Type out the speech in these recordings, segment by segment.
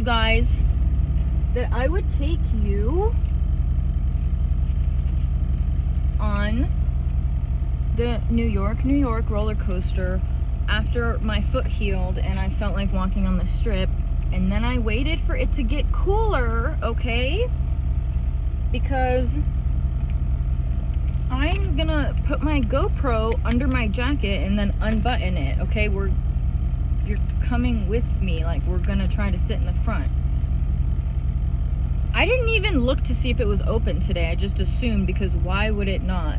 you guys that I would take you on the New York roller coaster after my foot healed and I felt like walking on the strip, and then I waited for it to get cooler, okay? Because I'm gonna put my GoPro under my jacket and then unbutton it, okay? You're coming with me, like we're gonna try to sit in the front. I didn't even look to see if it was open today. I just assumed, because why would it not?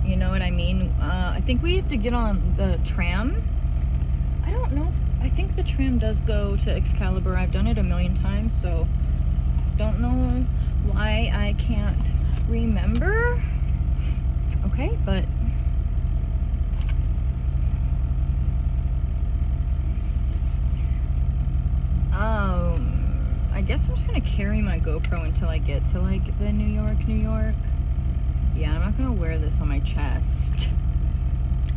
You know what I mean? I think we have to get on the tram. I don't know I think the tram does go to Excalibur. I've done it a million times, so don't know why I can't remember. Okay, but I guess I'm just gonna carry my GoPro until I get to like the New York. Yeah, I'm not gonna wear this on my chest.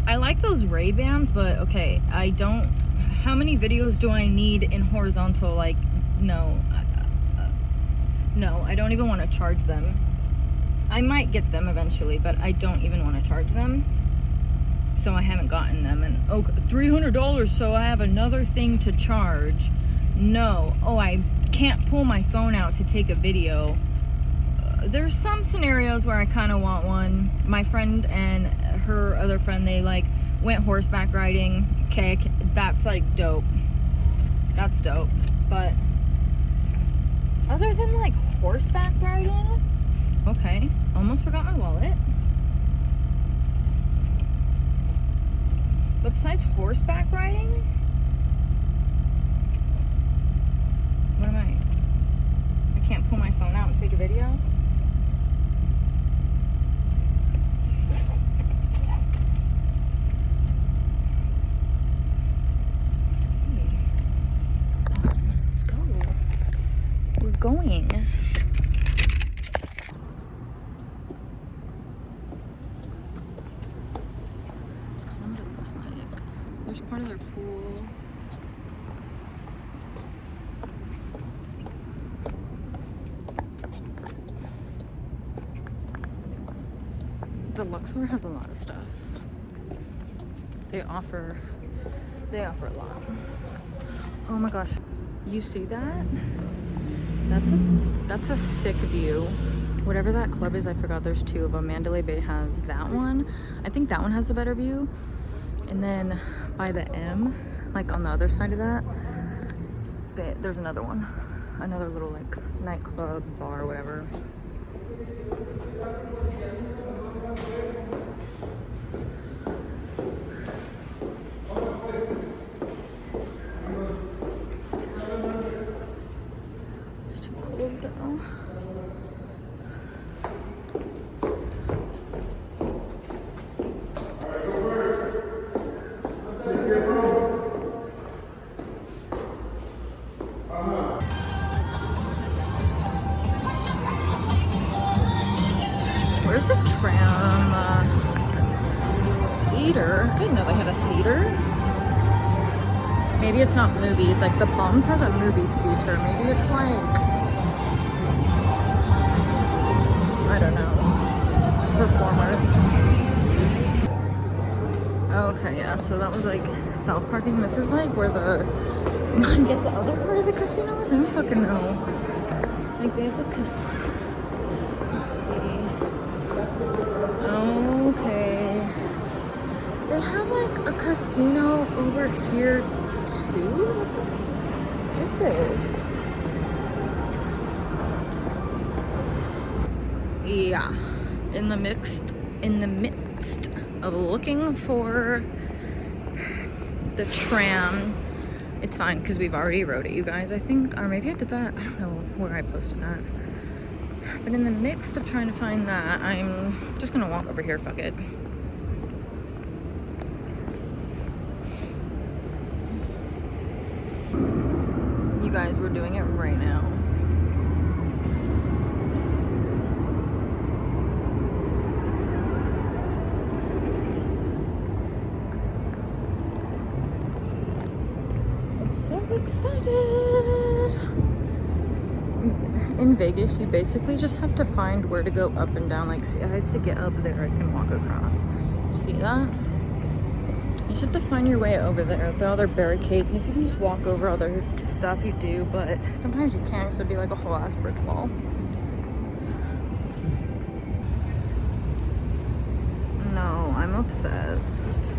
I like those Ray-Bans, but okay, I don't. How many videos do I need in horizontal? Like, no, no, I don't even want to charge them. I might get them eventually, but I don't even want to charge them. So I haven't gotten them, and oh, $300, so I have another thing to charge. No, oh, I can't pull my phone out to take a video. There's some scenarios where I kind of want one. My friend and her other friend, they like went horseback riding. Okay, that's like dope. That's dope. But other than like horseback riding, okay, almost forgot my wallet. But besides horseback riding, what am I can't pull my phone out and take a video? Let's go. We're going. It's kind of looks like there's part of their pool. The Luxor has a lot of stuff. They offer a lot. Oh my gosh, you see that? That's a sick view. Whatever that club is, I forgot, there's two of them. Mandalay Bay has that one. I think that one has a better view. And then by the M, like on the other side of that, there's another one. Another little like nightclub, bar, whatever. It's too cold though. Where's the tram theater? I didn't know they had a theater. Maybe it's not movies. Like the Palms has a movie theater. Maybe it's like, I don't know, performers. Okay, yeah, so that was like self-parking. This is like where the, I guess the other part of the casino is. I don't fucking know. Like they have the let's see. Okay. They have like a casino over here too? What the f is this? Yeah. In the midst of looking for the tram. It's fine because we've already rode it, you guys, I think. Or maybe I did that. I don't know where I posted that. But in the midst of trying to find that, I'm just gonna walk over here, fuck it. You guys, we're doing it right now. I'm so excited. in Vegas, you basically just have to find where to go up and down. Like, see, I have to get up there, I can walk across. See that? You just have to find your way over there. There are other barricades, and if you can just walk over other stuff, you do, but sometimes you can't, so it'd be like a whole ass brick wall. No, I'm obsessed.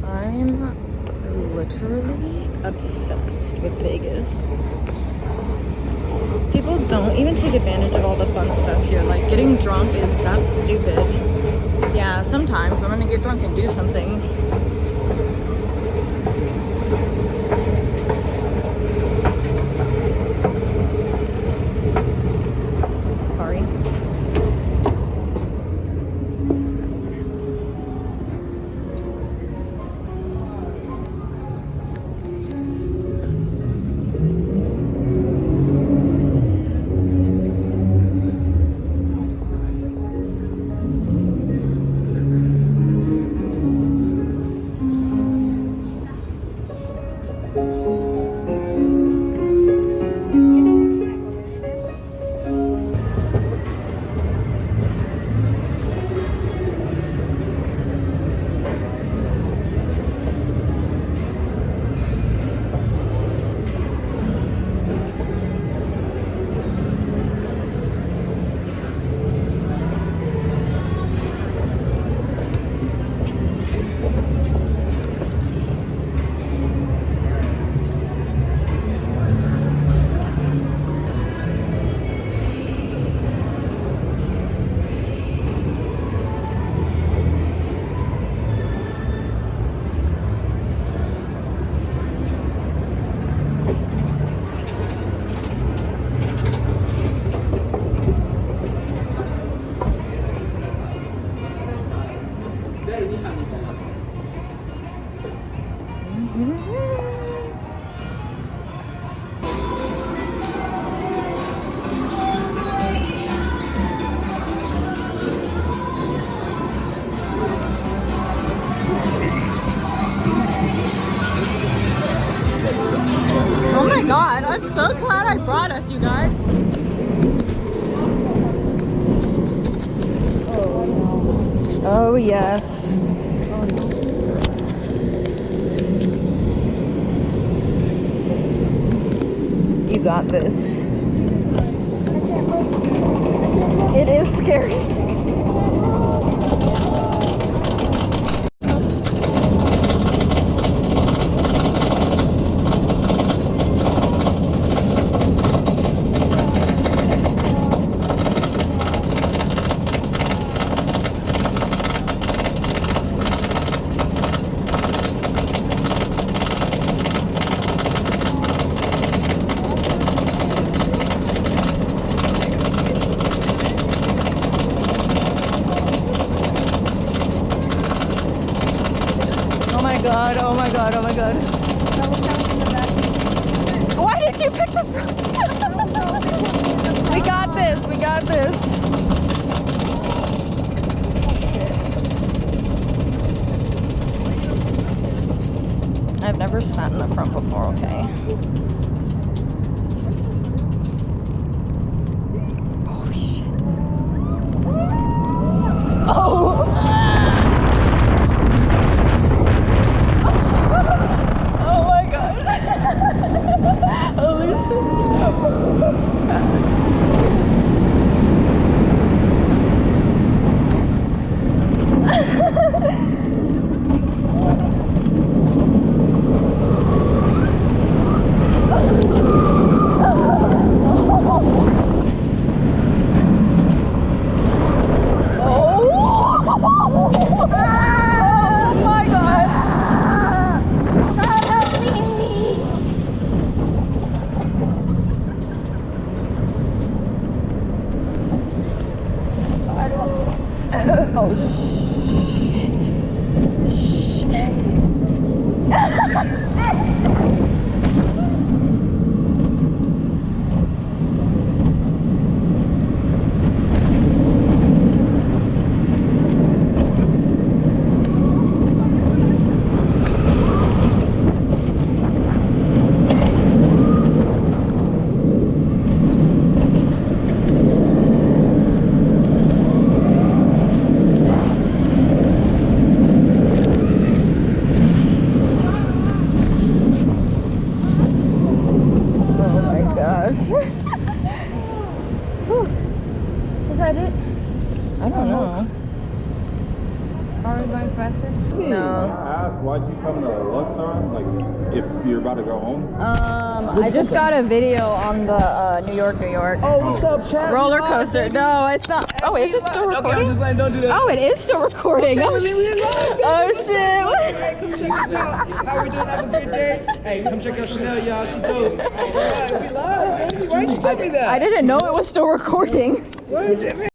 I'm literally obsessed with Vegas. People don't even take advantage of all the fun stuff here. Like, getting drunk that's stupid. Yeah, sometimes I'm gonna get drunk and do something. Sorry. Oh my god, I'm so glad I brought us, you guys. Oh yes. You got this. It is scary. Oh my god, oh my god. Why did you pick this up? We got this, we got this. I've never sat in the front before, okay? Holy shit. Oh! Oh shit. Shit. credit? I don't know. Are we going faster? No. Ask why'd you come to Luxor? Like, if you're about to go home? I just got a video on the New York. Oh, what's up, chat? Roller coaster. No, it's not. Oh, is it still recording? Okay, I'm just playing. Don't do that. Oh, it is still recording. Okay, Oh, we live. oh shit. Hey, come check us out. How we doing? Have a good day. Hey, come check out Chanel, y'all. She dope. All right, we live, baby. Why'd you tell me that? I didn't know it was still recording. Why'd you